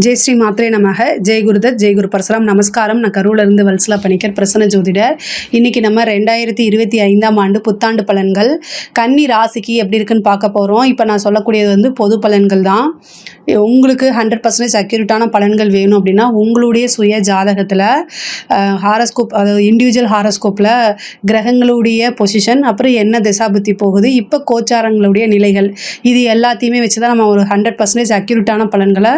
ஜெய் ஸ்ரீ மாத்ரே நமக. ஜெய் குருதத், ஜெய் குரு பரசுராம். நமஸ்காரம். நான் கரூர்லேருந்து வல்சலா பணிக்கர், பிரசன்ன ஜோதிடர். இன்றைக்கி நம்ம 2025ஆம் ஆண்டு புத்தாண்டு பலன்கள் கன்னி ராசிக்கு எப்படி இருக்குன்னு பார்க்க போகிறோம். இப்போ நான் சொல்லக்கூடியது வந்து பொது பலன்கள் தான். உங்களுக்கு 100% அக்யூரேட்டான பலன்கள் வேணும் அப்படின்னா உங்களுடைய சுய ஜாதகத்தில் ஹாரஸ்கோப், அதாவது இண்டிவிஜுவல் ஹாரஸ்கோப்பில் கிரகங்களுடைய பொசிஷன், அப்புறம் என்ன திசாபுத்தி போகுது, இப்போ கோச்சாரங்களுடைய நிலைகள், இது எல்லாத்தையுமே வச்சு தான் நம்ம ஒரு 100% அக்யூரேட்டான பலன்களை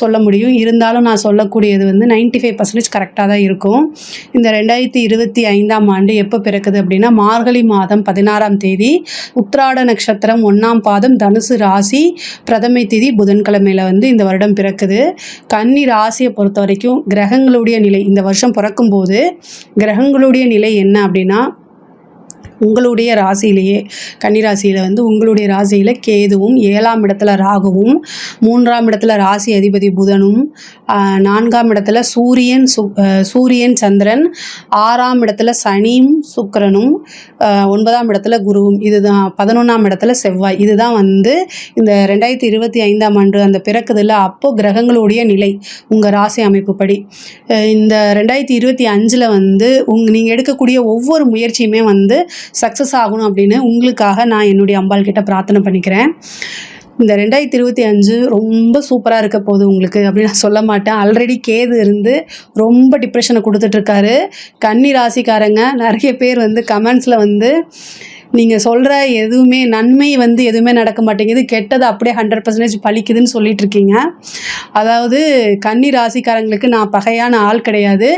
சொல்ல முடியும். இருந்தாலும் நான் சொல்லக்கூடியது வந்து 95% கரெக்டாக தான் இருக்கும். இந்த 2025ஆம் ஆண்டு எப்போ பிறக்குது அப்படின்னா மார்கழி மாதம் 16ஆம் தேதி, உத்திராட நட்சத்திரம் 1ஆம் பாதம், தனுசு ராசி, பிரதமை தேதி புதன்கிழமையில் வந்து இந்த வருடம் பிறக்குது. கன்னி ராசியை பொறுத்த வரைக்கும் கிரகங்களுடைய நிலை, இந்த வருஷம் பிறக்கும்போது கிரகங்களுடைய நிலை என்ன அப்படின்னா, உங்களுடைய ராசியிலேயே கன்னிராசியில் வந்து உங்களுடைய ராசியில் கேதுவும், 7ஆம் இடத்துல ராகுவும், 3ஆம் இடத்துல ராசி அதிபதி புதனும், 4ஆம் இடத்துல சூரியன் சந்திரன், 6ஆம் இடத்துல சனியும் சுக்கிரனும், 9ஆம் இடத்துல குருவும், இதுதான் 11ஆம் இடத்துல செவ்வாய். இதுதான் வந்து இந்த 2025ஆம் ஆண்டு அந்த பிறக்குதில்ல, அப்போது கிரகங்களுடைய நிலை உங்கள் ராசி அமைப்பு படி. இந்த 2025 வந்து நீங்கள் எடுக்கக்கூடிய ஒவ்வொரு முயற்சியுமே வந்து சக்ஸஸ் ஆகணும் அப்படின்னு உங்களுக்காக நான் என்னுடைய அம்பாள் கிட்ட பிரார்த்தனை பண்ணிக்கிறேன். இந்த 2025 ரொம்ப சூப்பராக இருக்க போகுது உங்களுக்கு அப்படின்னு நான் சொல்ல மாட்டேன். ஆல்ரெடி கேது இருந்து ரொம்ப டிப்ரெஷனை கொடுத்துட்ருக்காரு. கன்னி ராசிக்காரங்க நிறைய பேர் வந்து கமெண்ட்ஸில் வந்து நீங்கள் சொல்கிற எதுவுமே நன்மை வந்து எதுவுமே நடக்க மாட்டேங்குது, கெட்டது அப்படியே 100% பலிக்குதுன்னு சொல்லிட்டு இருக்கீங்க. அதாவது கன்னி ராசிக்காரங்களுக்கு நான் பகையான ஆள் கிடையாது,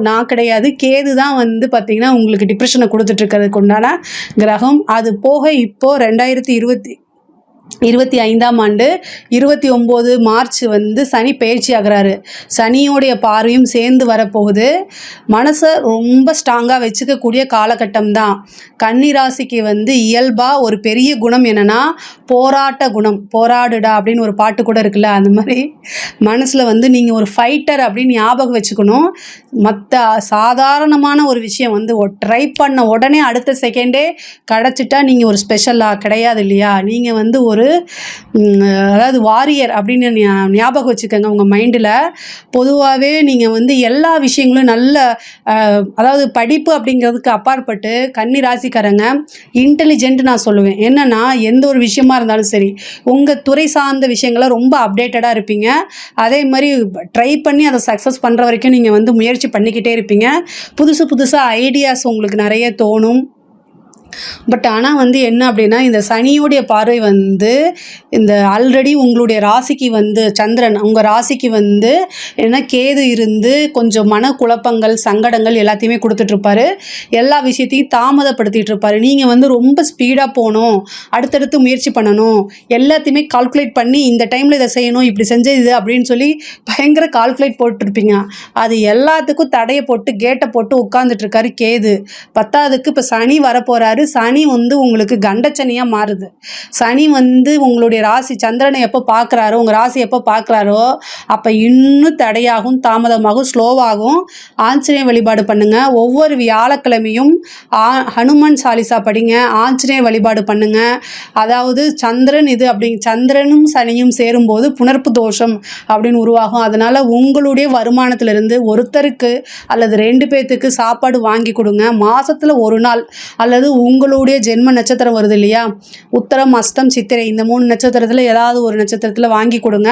நான் கிடையாது. கேது தான் வந்து பார்த்திங்கன்னா உங்களுக்கு டிப்ரெஷனை கொடுத்துட்ருக்கிறதுக்கு உண்டான கிரகம். அது போக இப்போது 2025ஆம் ஆண்டு 29 மார்ச் வந்து சனி பயிற்சி ஆகிறாரு. சனியோடைய பார்வையும் சேர்ந்து வரப்போகுது. மனசை ரொம்ப ஸ்ட்ராங்காக வச்சுக்கக்கூடிய காலகட்டம் தான். கன்னி ராசிக்கு வந்து இயல்பாக ஒரு பெரிய குணம் என்னென்னா போராட்ட குணம். போராடுடா அப்படின்னு ஒரு பாட்டு கூட இருக்குல்ல, அந்த மாதிரி மனசில் வந்து நீங்கள் ஒரு ஃபைட்டர் அப்படின்னு ஞாபகம் வச்சுக்கணும். மற்ற சாதாரணமான ஒரு விஷயம் வந்து ட்ரை பண்ண உடனே அடுத்த செகண்டே கிடச்சிட்டா நீங்கள் ஒரு ஸ்பெஷலாக கிடையாது இல்லையா. நீங்கள் வந்து அதாவது வாரியர் அப்படின்னு ஞாபகம் வச்சுக்கோங்க உங்கள் மைண்டில். பொதுவாகவே நீங்கள் வந்து எல்லா விஷயங்களும் நல்ல, அதாவது படிப்பு அப்படிங்கிறதுக்கு அப்பாற்பட்டு கன்னி ராசிக்காரங்க இன்டெலிஜென்ட் நான் சொல்லுவேன். என்னென்னா எந்த ஒரு விஷயமா இருந்தாலும் சரி உங்கள் துறை சார்ந்த விஷயங்களை ரொம்ப அப்டேட்டடாக இருப்பீங்க. அதே மாதிரி ட்ரை பண்ணி அதை சக்ஸஸ் பண்ணுற வரைக்கும் நீங்கள் வந்து முயற்சி பண்ணிக்கிட்டே இருப்பீங்க. புதுசாக ஐடியாஸ் உங்களுக்கு நிறைய தோணும். பட் ஆனால் வந்து என்ன அப்படின்னா இந்த சனியோடைய பார்வை வந்து இந்த ஆல்ரெடி உங்களுடைய ராசிக்கு வந்து சந்திரன் உங்கள் ராசிக்கு வந்து என்ன கேது இருந்து கொஞ்சம் மனக்குழப்பங்கள், சங்கடங்கள் எல்லாத்தையுமே கொடுத்துட்ருப்பாரு. எல்லா விஷயத்தையும் தாமதப்படுத்திட்டு இருப்பார். நீங்கள் வந்து ரொம்ப ஸ்பீடாக போகணும், அடுத்தடுத்து முயற்சி பண்ணணும், எல்லாத்தையுமே கால்குலேட் பண்ணி இந்த டைமில் இதை செய்யணும், இப்படி செஞ்சது அப்படின்னு சொல்லி பயங்கர கால்குலேட் போட்டுருப்பீங்க. அது எல்லாத்துக்கும் தடையை போட்டு கேட்டை போட்டு உட்காந்துட்ருக்காரு கேது. பத்தாவதுக்கு இப்போ சனி வரப்போகிறாரு. சனி வந்து உங்களுக்கு கண்டச்சனியாக மாறுது. சனி வந்து உங்களுடைய ராசி சந்திரனை எப்போ பார்க்குறாரோ, உங்கள் ராசி எப்போ பார்க்குறாரோ அப்போ இன்னும் தடையாகும், தாமதமாகும், ஸ்லோவாகும். ஆஞ்சநேய வழிபாடு பண்ணுங்கள். ஒவ்வொரு வியாழக்கிழமையும் ஹனுமான் சாலிசா படிங்க, ஆஞ்சநேய வழிபாடு பண்ணுங்கள். அதாவது சந்திரனும் சனியும் சேரும்போது புணர்ப்பு தோஷம் அப்படின்னு உருவாகும். அதனால் உங்களுடைய வருமானத்திலிருந்து ஒருத்தருக்கு அல்லது 2 பேர்த்துக்கு சாப்பாடு வாங்கி கொடுங்க. மாதத்தில் ஒரு நாள், அல்லது உங்களுடைய ஜென்ம நட்சத்திரம் வருது இல்லையா, உத்தரம், அஸ்தம், சித்திரை, இந்த 3 நட்சத்திரத்தில் ஏதாவது ஒரு நட்சத்திரத்தில் வாங்கி கொடுங்க.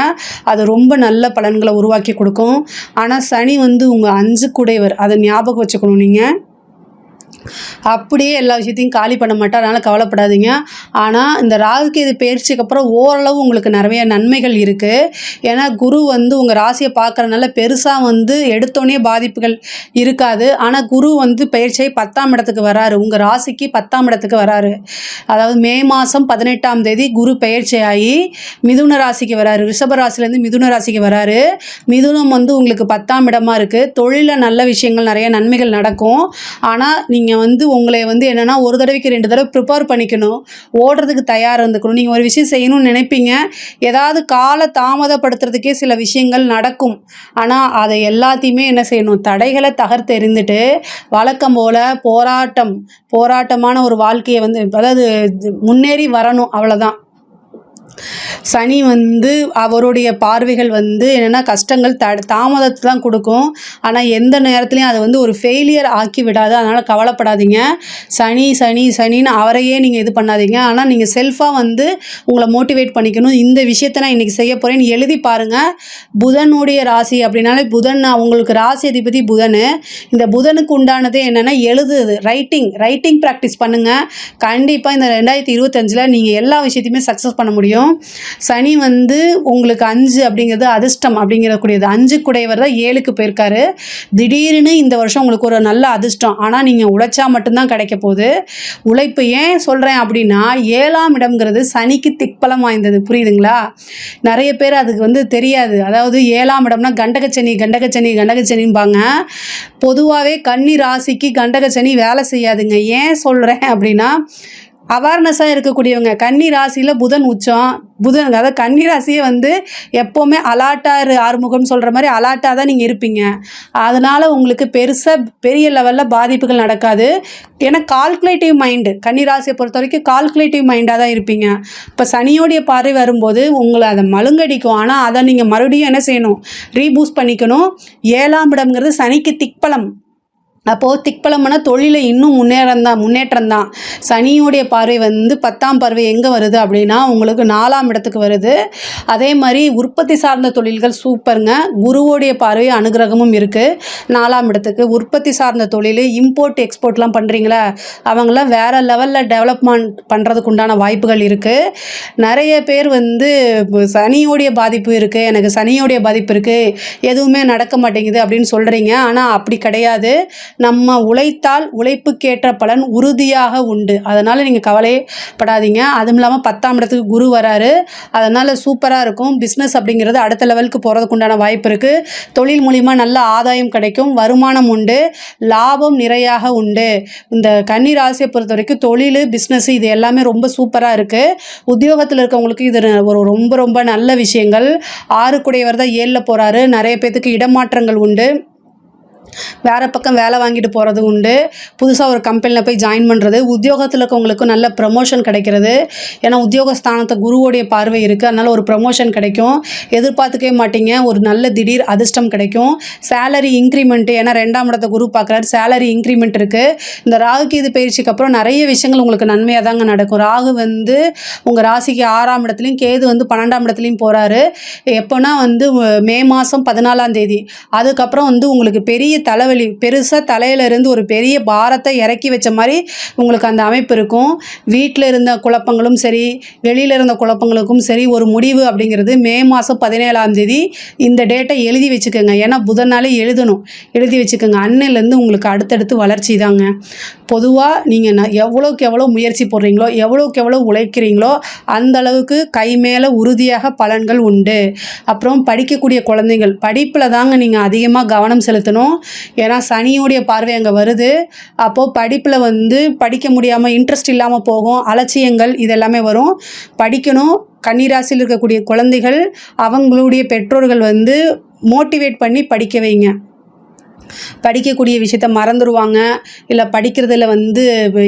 அது ரொம்ப நல்ல பலன்களை உருவாக்கி கொடுக்கும். ஆனால் சனி வந்து உங்கள் 5 கூடையவர், அதை ஞாபகம் வச்சுக்கணும். நீங்கள் அப்படியே எல்லா விஷயத்தையும் காலி பண்ண மாட்டார், அதனால் கவலைப்படாதீங்க. ஆனால் இந்த ராகுகேது பயிற்சிக்கு அப்புறம் ஓரளவு உங்களுக்கு நிறைய நன்மைகள் இருக்குது. ஏன்னா குரு வந்து உங்கள் ராசியை பார்க்குறதுனால பெருசாக வந்து எடுத்தோடனே பாதிப்புகள் இருக்காது. ஆனால் குரு வந்து பயிற்சியை 10ஆம் இடத்துக்கு வராரு, உங்கள் ராசிக்கு 10ஆம் இடத்துக்கு வராரு. அதாவது மே மாதம் 18ஆம் தேதி குரு பயிற்சியாகி மிதுன ராசிக்கு வராரு. ரிஷப ராசிலேருந்து மிதுன ராசிக்கு வராரு. மிதுனம் வந்து உங்களுக்கு 10ஆம் இடமா இருக்குது. தொழிலில் நல்ல விஷயங்கள், நிறைய நன்மைகள் நடக்கும். ஆனால் நீங்கள் வந்து உங்களை வந்து என்னென்னா ஒரு தடவைக்கு 2 தடவை ப்ரிப்பேர் பண்ணிக்கணும், ஓடுறதுக்கு தயாராக இருந்துக்கணும். நீங்கள் ஒரு விஷயம் செய்யணும்னு நினைப்பீங்க, ஏதாவது கால தாமதப்படுத்துறதுக்கே சில விஷயங்கள் நடக்கும். ஆனால் அதை எல்லாத்தையுமே என்ன செய்யணும், தடைகளை தகர்த்து எறிந்துட்டு வழக்கம் போல் போராட்டமான ஒரு வாழ்க்கையை வந்து, அதாவது முன்னேறி வரணும், அவ்வளோதான். சனி வந்து அவருடைய பார்வைகள் வந்து என்னென்னா கஷ்டங்கள் தாமதத்தை தான் கொடுக்கும். ஆனால் எந்த நேரத்துலையும் அதை வந்து ஒரு ஃபெயிலியர் ஆக்கி விடாது. அதனால் கவலைப்படாதீங்க. சனி சனி சனின்னு அவரையே நீங்கள் இது பண்ணாதீங்க. ஆனால் நீங்கள் செல்ஃபாக வந்து உங்களை மோட்டிவேட் பண்ணிக்கணும். இந்த விஷயத்தை நான் இன்றைக்கி செய்ய போகிறேன்னு எழுதி பாருங்கள். புதனுடைய ராசி அப்படின்னாலே புதன் உங்களுக்கு ராசி அதிபதி புதன். இந்த புதனுக்கு உண்டானது என்னென்னா எழுதுது, ரைட்டிங் ப்ராக்டிஸ் பண்ணுங்கள். கண்டிப்பாக இந்த 2025 நீங்கள் எல்லா விஷயத்தையுமே சக்ஸஸ் பண்ண முடியும். சனி வந்து உங்களுக்கு 5 அப்படிங்கிறது அதிர்ஷ்டம் அப்படிங்கிறக்கூடியது. 5 குடையவர் தான் 7க்கு போயிருக்காரு. திடீர்னு இந்த வருஷம் உங்களுக்கு ஒரு நல்ல அதிர்ஷ்டம். ஆனால் நீங்கள் உழைச்சா மட்டும்தான் கிடைக்க போகுது. உழைப்பு ஏன் சொல்கிறேன் அப்படின்னா 7ஆம் இடம்ங்கிறது சனிக்கு திக்பலம் வாய்ந்தது. புரியுதுங்களா? நிறைய பேர் அதுக்கு வந்து தெரியாது. அதாவது 7ஆம் இடம்னா கண்டகச்சனிம்பாங்க. பொதுவாகவே கன்னி ராசிக்கு கண்டகச்சனி வேலை செய்யாதுங்க. ஏன் சொல்கிறேன் அப்படின்னா அவேர்னஸாக இருக்கக்கூடியவங்க. கன்னி ராசியில் புதன் உச்சம். அதாவது கன்னி ராசியை வந்து எப்போவுமே அலாட்டாக ஆறுமுகம் சொல்கிற மாதிரி அலாட்டாக தான் நீங்கள் இருப்பீங்க. அதனால் உங்களுக்கு பெரிய லெவலில் பாதிப்புகள் நடக்காது. ஏன்னா கால்குலேட்டிவ் மைண்டு, கன்னி ராசியை பொறுத்த வரைக்கும் கால்குலேட்டிவ் மைண்டாக தான் இருப்பீங்க. இப்போ சனியோடைய பார்வை வரும்போது உங்களை அதை மழுங்கடிக்கும். ஆனால் அதை நீங்கள் மறுபடியும் என்ன செய்யணும்? ரீபூஸ்ட் பண்ணிக்கணும். 7ஆம் இடம்ங்கிறது சனிக்கு திக்பலம். அப்போது திக்பலம்னா தொழிலில் இன்னும் முன்னேற்றம் தான். சனியோடைய பார்வை வந்து 10ஆம் பார்வை எங்கே வருது அப்படின்னா உங்களுக்கு 4ஆம் இடத்துக்கு வருது. அதே மாதிரி உற்பத்தி சார்ந்த தொழில்கள் சூப்பருங்க. குருவோடைய பார்வை அனுகிரகமும் இருக்குது 4ஆம் இடத்துக்கு. உற்பத்தி சார்ந்த தொழில், இம்போர்ட் எக்ஸ்போர்ட்லாம் பண்ணுறீங்களா, அவங்களாம் வேறு லெவலில் டெவலப்மெண்ட் பண்ணுறதுக்கு உண்டான வாய்ப்புகள் இருக்குது. நிறைய பேர் வந்து சனியோடைய பாதிப்பு இருக்குது, எனக்கு சனியோடைய பாதிப்பு இருக்குது, எதுவுமே நடக்க மாட்டேங்குது அப்படின்னு சொல்கிறீங்க. ஆனால் அப்படி கிடையாது. நம்ம உழைத்தால் உழைப்புக்கேற்ற பலன் உறுதியாக உண்டு. அதனால் நீங்கள் கவலைப்படாதீங்க. அதுவும் இல்லாமல் 10ஆம் இடத்துக்கு குரு வராரு. அதனால் சூப்பராக இருக்கும். பிஸ்னஸ் அப்படிங்கிறது அடுத்த லெவலுக்கு போகிறதுக்கு உண்டான வாய்ப்பு இருக்குது. தொழில் மூலிமா நல்ல ஆதாயம் கிடைக்கும், வருமானம் உண்டு, லாபம் நிறையாக உண்டு. இந்த கன்னி ராசியை பொறுத்த வரைக்கும் தொழில், பிஸ்னஸ் இது எல்லாமே ரொம்ப சூப்பராக இருக்குது. உத்தியோகத்தில் இருக்கவங்களுக்கு இது ஒரு ரொம்ப ரொம்ப நல்ல விஷயங்கள். 6 குடையவர் தான் 7ல் போகிறாரு. நிறைய பேர்த்துக்கு இடமாற்றங்கள் உண்டு. வேறு பக்கம் வேலை வாங்கிட்டு போகிறது உண்டு. புதுசாக ஒரு கம்பெனியில் போய் ஜாயின் பண்ணுறது, உத்தியோகத்தில் இருக்கவங்களுக்கும் நல்ல ப்ரமோஷன் கிடைக்கிறது. ஏன்னா உத்தியோகஸ்தானத்தை குருவோடைய பார்வை இருக்குது. அதனால் ஒரு ப்ரமோஷன் கிடைக்கும். எதிர்பார்த்துக்கவே மாட்டீங்க, ஒரு நல்ல திடீர் அதிர்ஷ்டம் கிடைக்கும். சேலரி இன்க்ரிமெண்ட்டு, ஏன்னா 2ஆம் இடத்தை குரு பார்க்குறாரு, சேலரி இன்க்ரிமெண்ட் இருக்குது. இந்த ராகுக்கு இது பயிற்சிக்கு அப்புறம் நிறைய விஷயங்கள் உங்களுக்கு நன்மையாக தாங்க நடக்கும். ராகு வந்து உங்கள் ராசிக்கு 6ஆம் இடத்துலையும், கேது வந்து 12ஆம் இடத்துலையும் போகிறாரு. எப்போனா வந்து மே மாதம் 14ஆம் தேதி. அதுக்கப்புறம் வந்து உங்களுக்கு பெரிய தலைவலி, பெருசாக தலையிலிருந்து ஒரு பெரிய பாரத்தை இறக்கி வச்ச மாதிரி உங்களுக்கு அந்த அமைப்பு இருக்கும். வீட்டில் இருந்த குழப்பங்களும் சரி, வெளியில் இருந்த குழப்பங்களுக்கும் சரி ஒரு முடிவு அப்படிங்கிறது மே மாதம் 17ஆம் தேதி. இந்த டேட்டை எழுதி வச்சுக்கோங்க. ஏன்னா புதனாலே எழுதி வச்சுக்கோங்க. அன்னையிலேருந்து உங்களுக்கு அடுத்தடுத்து வளர்ச்சி தாங்க. பொதுவாக நீங்கள் எவ்வளோக்கு எவ்வளோ முயற்சி போடுறீங்களோ, எவ்வளோக்கு எவ்வளோ உழைக்கிறீங்களோ அந்த அளவுக்கு கை மேலே உறுதியாக பலன்கள் உண்டு. அப்புறம் படிக்கக்கூடிய குழந்தைகள் படிப்பில் தாங்க நீங்கள் அதிகமாக கவனம் செலுத்தணும். ஏன்னா சனியோடைய பார்வை அங்கே வருது. அப்போது படிப்பில் வந்து படிக்க முடியாமல் இன்ட்ரெஸ்ட் இல்லாமல் போகும், அலட்சியங்கள் இதெல்லாமே வரும். படிக்கணும். கன்னிராசியில் இருக்கக்கூடிய குழந்தைகள் அவங்களுடைய பெற்றோர்கள் வந்து மோட்டிவேட் பண்ணி படிக்க வைங்க. படிக்கக்கூடிய விஷயத்த மறந்துடுவாங்க, இல்லை படிக்கிறதுல வந்து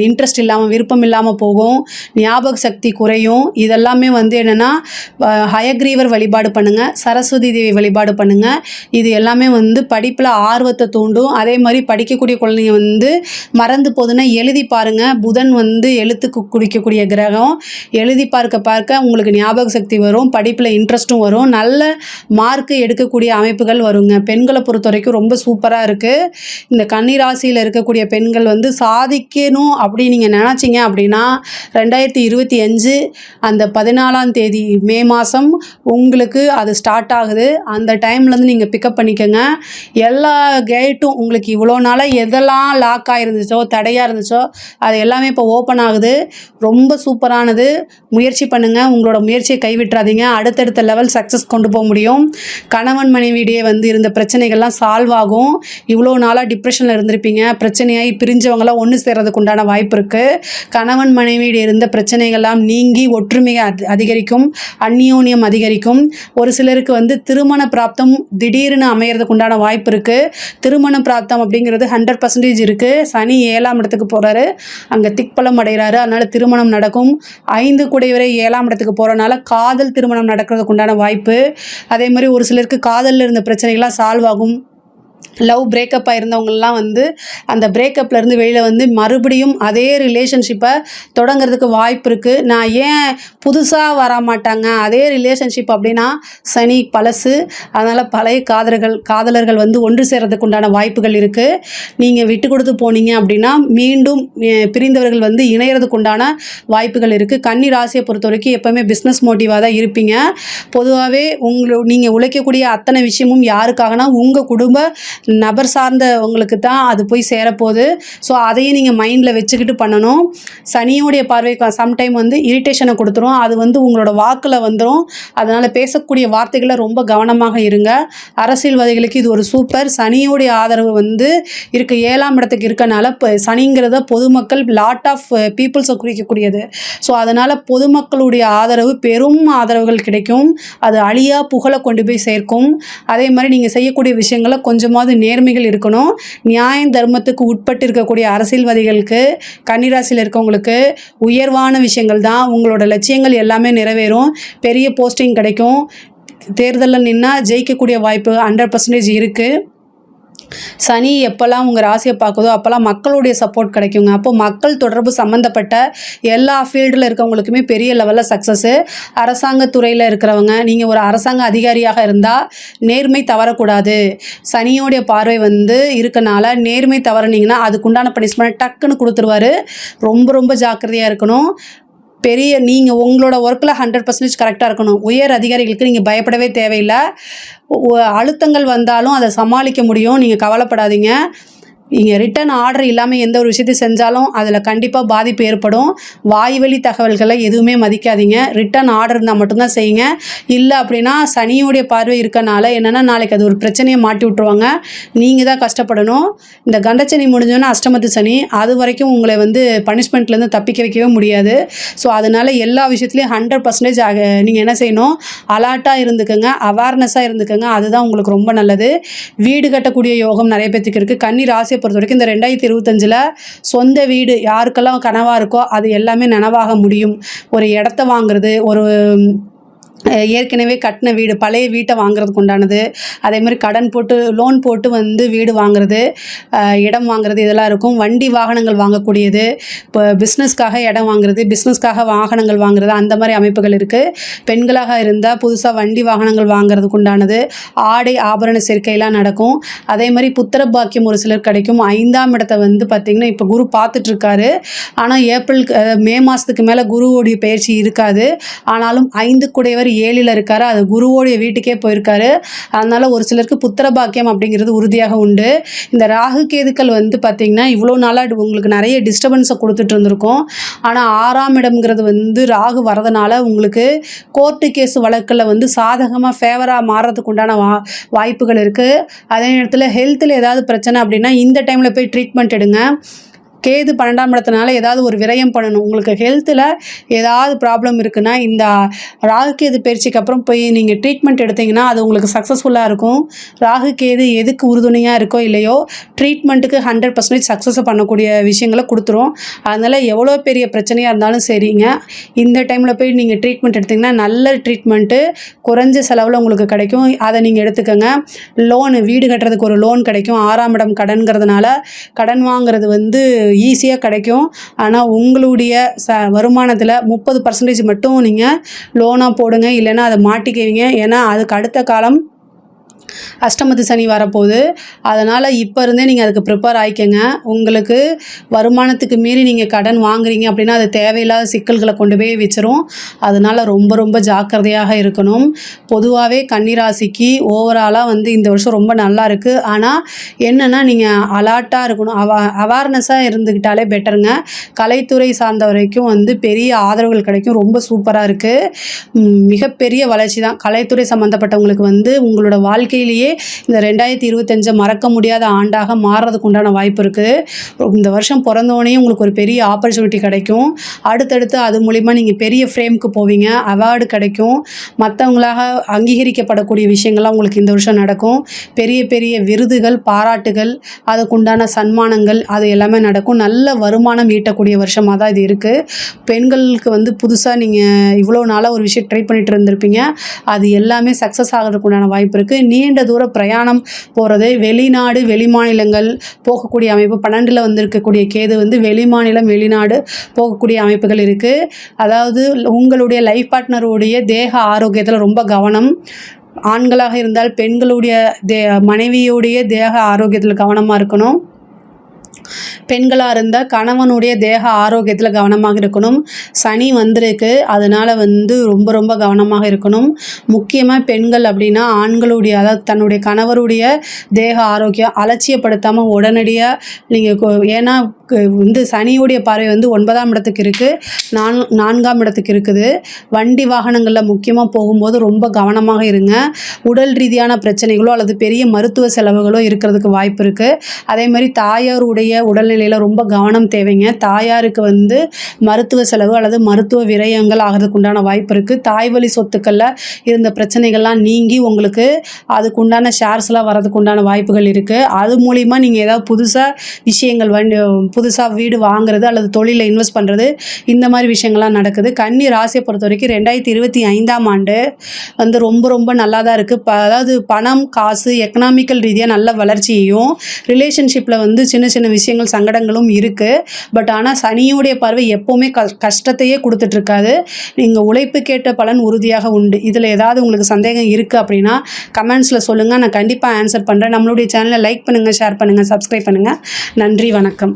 இன்ட்ரெஸ்ட் இல்லாமல் விருப்பம் இல்லாமல் போகும், ஞாபக சக்தி குறையும். இதெல்லாமே வந்து என்னென்னா ஹயக்ரீவர் வழிபாடு பண்ணுங்கள், சரஸ்வதி தேவி வழிபாடு பண்ணுங்கள். இது எல்லாமே வந்து படிப்பில் ஆர்வத்தை தூண்டும். அதே மாதிரி படிக்கக்கூடிய குழந்தைங்க வந்து மறந்து போகுதுன்னா எழுதி பாருங்கள். புதன் வந்து எழுத்துக்கு குறிக்கக்கூடிய கிரகம். எழுதி பார்க்க உங்களுக்கு ஞாபக சக்தி வரும், படிப்பில் இன்ட்ரெஸ்ட்டும் வரும், நல்ல மார்க்கு எடுக்கக்கூடிய அமைப்புகள் வருங்க. பெண்களை பொறுத்த வரைக்கும் ரொம்ப சூப்பராக இருக்குது. இந்த கன்னிராசியில் இருக்கக்கூடிய பெண்கள் வந்து சாதிக்கணும் அப்படி நீங்கள் நினச்சிங்க அப்படின்னா 2025 அந்த 14ஆம் தேதி மே மாதம் உங்களுக்கு அது ஸ்டார்ட் ஆகுது. அந்த டைம்லேருந்து நீங்கள் பிக்கப் பண்ணிக்கோங்க. எல்லா கேட்டும் உங்களுக்கு இவ்வளோ நாளாக எதெல்லாம் லாக் ஆகிருந்துச்சோ, தடையாக இருந்துச்சோ அது எல்லாமே இப்போ ஓப்பன் ஆகுது. ரொம்ப சூப்பரானது. முயற்சி பண்ணுங்கள். உங்களோட முயற்சியை கைவிட்டுறாதீங்க. அடுத்தடுத்த லெவல் சக்ஸஸ் கொண்டு போக முடியும். கணவன் மனைவியிடையே வந்து இருந்த பிரச்சனைகள்லாம் சால்வ் ஆகும். இவ்வளோ நாளாக டிப்ரெஷனில் இருந்திருப்பீங்க. பிரச்சனையாகி பிரிஞ்சவங்களாம் ஒன்று சேர்றதுக்கு உண்டான வாய்ப்பு இருக்குது. கணவன் மனைவியில் இருந்த பிரச்சனைகள்லாம் நீங்கி ஒற்றுமையை அதிகரிக்கும், அந்யோன்யம் அதிகரிக்கும். ஒரு சிலருக்கு வந்து திருமண பிராப்தம் திடீர்னு அமையறதுக்கு உண்டான வாய்ப்பு இருக்குது. திருமண பிராப்தம் அப்படிங்கிறது 100% இருக்குது. சனி 7ஆம் இடத்துக்கு போகிறாரு, அங்கே திக்பலம் அடைகிறாரு. அதனால் திருமணம் நடக்கும். 5 குடைவரை 7ஆம் இடத்துக்கு போகிறனால காதல் திருமணம் நடக்கிறதுக்கு உண்டான வாய்ப்பு. அதே மாதிரி ஒரு சிலருக்கு காதலில் இருந்த பிரச்சனைகள்லாம் சால்வ் ஆகும். லவ் பிரேக்கப் ஆயிருந்தவங்கலாம் வந்து அந்த பிரேக்கப்லேருந்து வெளியில் வந்து மறுபடியும் அதே ரிலேஷன்ஷிப்பை தொடங்கிறதுக்கு வாய்ப்பு இருக்குது. நான் ஏன் புதுசாக வரமாட்டாங்க அதே ரிலேஷன்ஷிப் அப்படின்னா சனி பழசு. அதனால் பழைய காதலர்கள் வந்து ஒன்று சேர்றதுக்கு உண்டான வாய்ப்புகள் இருக்குது. நீங்கள் விட்டு கொடுத்து போனீங்க அப்படின்னா மீண்டும் பிரிந்தவர்கள் வந்து இணையறதுக்கு உண்டான வாய்ப்புகள் இருக்குது. கன்னி ராசியை பொறுத்த வரைக்கும் எப்போவுமே பிஸ்னஸ் மோட்டிவாக தான் இருப்பீங்க. பொதுவாகவே நீங்கள் உழைக்கக்கூடிய அத்தனை விஷயமும் யாருக்காகனா உங்கள் குடும்ப நபர் சார்ந்தவங்களுக்கு தான் அது போய் சேரப்போகுது. ஸோ அதையும் நீங்கள் மைண்டில் வச்சுக்கிட்டு பண்ணணும். சனியோடைய பார்வை சம்டைம் வந்து இரிட்டேஷனை கொடுத்துரும். அது வந்து உங்களோட வாக்கில் வந்துடும். அதனால் பேசக்கூடிய வார்த்தைகளை ரொம்ப கவனமாக இருங்க. அரசியல்வாதிகளுக்கு இது ஒரு சூப்பர். சனியோடைய ஆதரவு வந்து இருக்க 7ஆம் இடத்துக்கு இருக்கனால சனிங்கிறத பொதுமக்கள் லாட் ஆஃப் பீப்புள்ஸை குறிக்கக்கூடியது. ஸோ அதனால் பொதுமக்களுடைய ஆதரவு பெரும் ஆதரவுகள் கிடைக்கும். அது அழியா புகழை கொண்டு போய் சேர்க்கும். அதே மாதிரி நீங்கள் செய்யக்கூடிய விஷயங்களை கொஞ்சமாவது நேர்மைகள் இருக்கணும். நியாயம் தர்மத்துக்கு உட்பட்டு இருக்கக்கூடிய அரசியல்வாதிகளுக்கு, கன்னிராசியில் இருக்கவங்களுக்கு உயர்வான விஷயங்கள் தான். உங்களோட லட்சியங்கள் எல்லாமே நிறைவேறும். பெரிய போஸ்டிங் கிடைக்கும். தேர்தலில் நின்னா ஜெயிக்கக்கூடிய வாய்ப்பு 100% இருக்குது. சனி எப்போல்லாம் உங்கள் ராசியை பார்க்குதோ அப்போல்லாம் மக்களுடைய சப்போர்ட் கிடைக்குங்க. அப்போது மக்கள் தொடர்பு சம்மந்தப்பட்ட எல்லா ஃபீல்டில் இருக்கவங்களுக்குமே பெரிய லெவலில் சக்ஸஸ்ஸு. அரசாங்கத்துறையில் இருக்கிறவங்க, நீங்கள் ஒரு அரசாங்க அதிகாரியாக இருந்தால் நேர்மை தவறக்கூடாது. சனியோடைய பார்வை வந்து இருக்கனால நேர்மை தவறினீங்கன்னா அதுக்குண்டான பனிஷ்மெண்ட் டக்குன்னு கொடுத்துருவாரு. ரொம்ப ரொம்ப ஜாக்கிரதையாக இருக்கணும். நீங்கள் உங்களோட ஒர்க்கில் 100% கரெக்டாக இருக்கணும். உயர் அதிகாரிகளுக்கு நீங்கள் பயப்படவே தேவையில்லை. அழுத்தங்கள் வந்தாலும் அதை சமாளிக்க முடியும். நீங்கள் கவலைப்படாதீங்க. நீங்கள் ரிட்டன் ஆர்டர் இல்லாமல் எந்த ஒரு விஷயத்தை செஞ்சாலும் அதில் கண்டிப்பாக பாதிப்பு ஏற்படும். வாய்வழி தகவல்களை எதுவுமே மதிக்காதீங்க. ரிட்டன் ஆர்டர் இருந்தால் மட்டும்தான் செய்யுங்க. இல்லை அப்படின்னா சனியோடைய பார்வை இருக்கனால என்னென்னா நாளைக்கு அது ஒரு பிரச்சனையை மாட்டி விட்ருவாங்க. நீங்கள் தான் கஷ்டப்படணும். இந்த கண்டச்சனி முடிஞ்சோன்னா அஷ்டமத்து சனி, அது வரைக்கும் உங்களை வந்து பனிஷ்மெண்ட்லேருந்து தப்பிக்க வைக்கவே முடியாது. ஸோ அதனால் எல்லா விஷயத்துலையும் 100% நீங்கள் என்ன செய்யணும், அலர்ட்டாக இருந்துக்கோங்க, அவேர்னஸாக இருந்துக்கோங்க. அதுதான் உங்களுக்கு ரொம்ப நல்லது. வீடு கட்டக்கூடிய யோகம் நிறைய பேத்துக்கு இருக்குது. கன்னி ராசி பொறுத்த வரைக்கும் இந்த 2025 சொந்த வீடு யாருக்கெல்லாம் கனவாக இருக்கோ அது எல்லாமே நனவாக முடியும். ஒரு இடத்த வாங்குறது, ஒரு ஏற்கனவே கட்டின வீடு, பழைய வீட்டை வாங்குறதுக்கு உண்டானது, அதே மாதிரி கடன் போட்டு லோன் போட்டு வந்து வீடு வாங்குறது, இடம் வாங்குறது, இதெல்லாம் இருக்கும். வண்டி வாகனங்கள் வாங்கக்கூடியது, இப்போ பிஸ்னஸ்க்காக இடம் வாங்குறது, பிஸ்னஸ்க்காக வாகனங்கள் வாங்குறது, அந்த மாதிரி அமைப்புகள் இருக்குது. பெண்களாக இருந்தால் புதுசாக வண்டி வாகனங்கள் வாங்குறதுக்கு உண்டானது, ஆடை ஆபரண சேர்க்கையெல்லாம் நடக்கும். அதே மாதிரி புத்திர பாக்கியம் ஒரு சிலர் கிடைக்கும். 5ஆம் இடத்தை வந்து பார்த்திங்கன்னா இப்போ குரு பார்த்துட்ருக்காரு. ஆனால் மே மாதத்துக்கு மேலே குருவோடைய பயிற்சி இருக்காது. ஆனாலும் 5 குடையவர் 7ல் இருக்காரு. அது குருவோடைய வீட்டுக்கே போயிருக்காரு. அதனால் ஒரு சிலருக்கு புத்திர பாக்கியம் அப்படிங்கிறது உறுதியாக உண்டு. இந்த ராகு கேதுக்கள் வந்து பார்த்திங்கன்னா இவ்வளோ நாளாக உங்களுக்கு நிறைய டிஸ்டர்பன்ஸை கொடுத்துட்டு இருந்திருக்கும். ஆனால் 6ஆம் இடம்ங்கிறது வந்து ராகு வரதுனால உங்களுக்கு கோர்ட்டு கேஸ் வழக்கில் வந்து சாதகமாக ஃபேவராக மாறுறதுக்கு உண்டான வாய்ப்புகள் இருக்குது. அதே நேரத்தில் ஹெல்த்தில் ஏதாவது பிரச்சனை அப்படின்னா இந்த டைமில் போய் ட்ரீட்மெண்ட் எடுங்க. கேது 12ஆம் இடத்தினால ஏதாவது ஒரு விரயம் பண்ணணும். உங்களுக்கு ஹெல்த்தில் ஏதாவது ப்ராப்ளம் இருக்குன்னா இந்த ராகு கேது பயிற்சிக்கு அப்புறம் போய் நீங்கள் ட்ரீட்மெண்ட் எடுத்தீங்கன்னா அது உங்களுக்கு சக்ஸஸ்ஃபுல்லாக இருக்கும். ராகு கேது எதுக்கு உறுதுணையாக இருக்கோ இல்லையோ ட்ரீட்மெண்ட்டுக்கு 100% சக்ஸஸை பண்ணக்கூடிய விஷயங்களை கொடுத்துரும். அதனால் எவ்வளோ பெரிய பிரச்சனையாக இருந்தாலும் சரிங்க, இந்த டைமில் போய் நீங்கள் ட்ரீட்மெண்ட் எடுத்திங்கன்னா நல்ல ட்ரீட்மெண்ட்டு குறைஞ்ச செலவில் உங்களுக்கு கிடைக்கும். அதை நீங்கள் எடுத்துக்கோங்க. லோனு, வீடு கட்டுறதுக்கு ஒரு லோன் கிடைக்கும். 6ஆம் இடம் கடன்கிறதுனால கடன் வாங்குறது வந்து ஈஸியாக கிடைக்கும். ஆனால் உங்களுடைய வருமானத்தில் 30% மட்டும் நீங்கள் லோனாக போடுங்க. இல்லைன்னா அதை மாட்டிக்குவீங்க. ஏன்னா அதுக்கு அடுத்த காலம் அஷ்டமத்து சனி வரப்போகுது. அதனால் இப்போ இருந்தே நீங்கள் அதுக்கு ப்ரிப்பேர் ஆகிக்கங்க. உங்களுக்கு வருமானத்துக்கு மீறி நீங்கள் கடன் வாங்குறீங்க அப்படின்னா அது தேவையில்லாத சிக்கல்களை கொண்டு போய் வச்சிரும். அதனால் ரொம்ப ரொம்ப ஜாக்கிரதையாக இருக்கணும். பொதுவாகவே கன்னிராசிக்கு ஓவராலாக வந்து இந்த வருஷம் ரொம்ப நல்லா இருக்குது. ஆனால் என்னென்னா நீங்கள் அலர்ட்டாக இருக்கணும், அவேர்னஸாக இருந்துக்கிட்டாலே பெட்டருங்க. கலைத்துறை சார்ந்த வரைக்கும் வந்து பெரிய ஆதரவுகள் கிடைக்கும். ரொம்ப சூப்பராக இருக்குது. மிகப்பெரிய வளர்ச்சி தான். கலைத்துறை சம்மந்தப்பட்டவங்களுக்கு வந்து உங்களோட வாழ்க்கையில் தொழிலையே இந்த 2025 மறக்க முடியாத ஆண்டாக மாறுறதுக்கு உண்டான வாய்ப்பு இருக்குது. இந்த வருஷம் பிறந்தோடனே உங்களுக்கு ஒரு பெரிய ஆப்பர்ச்சுனிட்டி கிடைக்கும். அடுத்தடுத்து அது மூலிமா நீங்கள் பெரிய ஃப்ரேமுக்கு போவீங்க. அவார்டு கிடைக்கும். மற்றவங்களாக அங்கீகரிக்கப்படக்கூடிய விஷயங்கள்லாம் உங்களுக்கு இந்த வருஷம் நடக்கும். பெரிய பெரிய விருதுகள், பாராட்டுகள், அதுக்குண்டான சன்மானங்கள் அது எல்லாமே நடக்கும். நல்ல வருமானம் ஈட்டக்கூடிய வருஷமாக தான் இது இருக்குது. பெண்களுக்கு வந்து புதுசாக நீங்கள் இவ்வளோ நாளாக ஒரு விஷயம் ட்ரை பண்ணிட்டு இருந்திருப்பீங்க. அது எல்லாமே சக்ஸஸ் ஆகிறதுக்கு உண்டான வாய்ப்பு இருக்குது. நீண்ட தூர பிரயாணம் போகிறது, வெளிநாடு வெளிமாநிலங்கள் போகக்கூடிய அமைப்பு 12ல் வந்திருக்கக்கூடிய கேது வந்து வெளிமாநிலம் வெளிநாடு போகக்கூடிய அமைப்புகள் இருக்குது. அதாவது உங்களுடைய லைஃப் பார்ட்னருடைய தேக ஆரோக்கியத்தில் ரொம்ப கவனம். ஆண்களாக இருந்தால் பெண்களுடைய மனைவியுடைய தேக ஆரோக்கியத்தில் கவனமாக இருக்கணும். பெண்களாக இருந்தால் கணவனுடைய தேக ஆரோக்கியத்தில் கவனமாக இருக்கணும். சனி வந்திருக்கு, அதனால் வந்து ரொம்ப ரொம்ப கவனமாக இருக்கணும். முக்கியமாக பெண்கள் அப்படின்னா ஆண்களுடைய அதாவது தன்னுடைய கணவருடைய தேக ஆரோக்கியம் அலட்சியப்படுத்தாமல் உடனடியாக நீங்கள் ஏன்னா வந்து சனியுடைய பார்வை வந்து 9ஆம் இடத்துக்கு இருக்குது, 4ஆம் இடத்துக்கு இருக்குது. வண்டி வாகனங்களில் முக்கியமாக போகும்போது ரொம்ப கவனமாக இருங்க. உடல் ரீதியான பிரச்சனைகளோ அல்லது பெரிய மருத்துவ செலவுகளோ இருக்கிறதுக்கு வாய்ப்பு இருக்குது. அதே மாதிரி தாயாருடைய உடல்நிலையில் ரொம்ப கவனம் தேவைங்க. தாயாருக்கு வந்து மருத்துவ செலவு அல்லது மருத்துவ விரயங்கள் ஆகிறதுக்கு உண்டான வாய்ப்பு இருக்குது. தாய்வழி சொத்துக்களில் இருந்த பிரச்சனைகள்லாம் நீங்கி உங்களுக்கு அதுக்கு உண்டான ஷேர்ஸ்லாம் வரதுக்கு உண்டான வாய்ப்புகள் இருக்குது. அது மூலிமா நீங்கள் ஏதாவது புதுசாக வீடு வாங்குறது அல்லது தொழிலில் இன்வெஸ்ட் பண்ணுறது இந்த மாதிரி விஷயங்கள்லாம் நடக்குது. கன்னி ராசியை பொறுத்த வரைக்கும் 2025ஆம் ஆண்டு வந்து ரொம்ப ரொம்ப நல்லா தான் இருக்குது. அதாவது பணம், காசு, எக்கனாமிக்கல் ரீதியாக நல்ல வளர்ச்சியையும், ரிலேஷன்ஷிப்பில் வந்து சின்ன சின்ன விஷயங்கள் சங்கடங்களும் இருக்குது. பட் ஆனால் சனியுடைய பார்வை எப்போவுமே கஷ்டத்தையே கொடுத்துட்ருக்காது. நீங்கள் உழைப்புக்கேற்ற பலன் உறுதியாக உண்டு. இதில் ஏதாவது உங்களுக்கு சந்தேகம் இருக்குது அப்படின்னா கமெண்ட்ஸில் சொல்லுங்கள், நான் கண்டிப்பாக ஆன்சர் பண்ணுறேன். நம்மளுடைய சேனலை லைக் பண்ணுங்கள், ஷேர் பண்ணுங்கள், சப்ஸ்கிரைப் பண்ணுங்கள். நன்றி, வணக்கம்.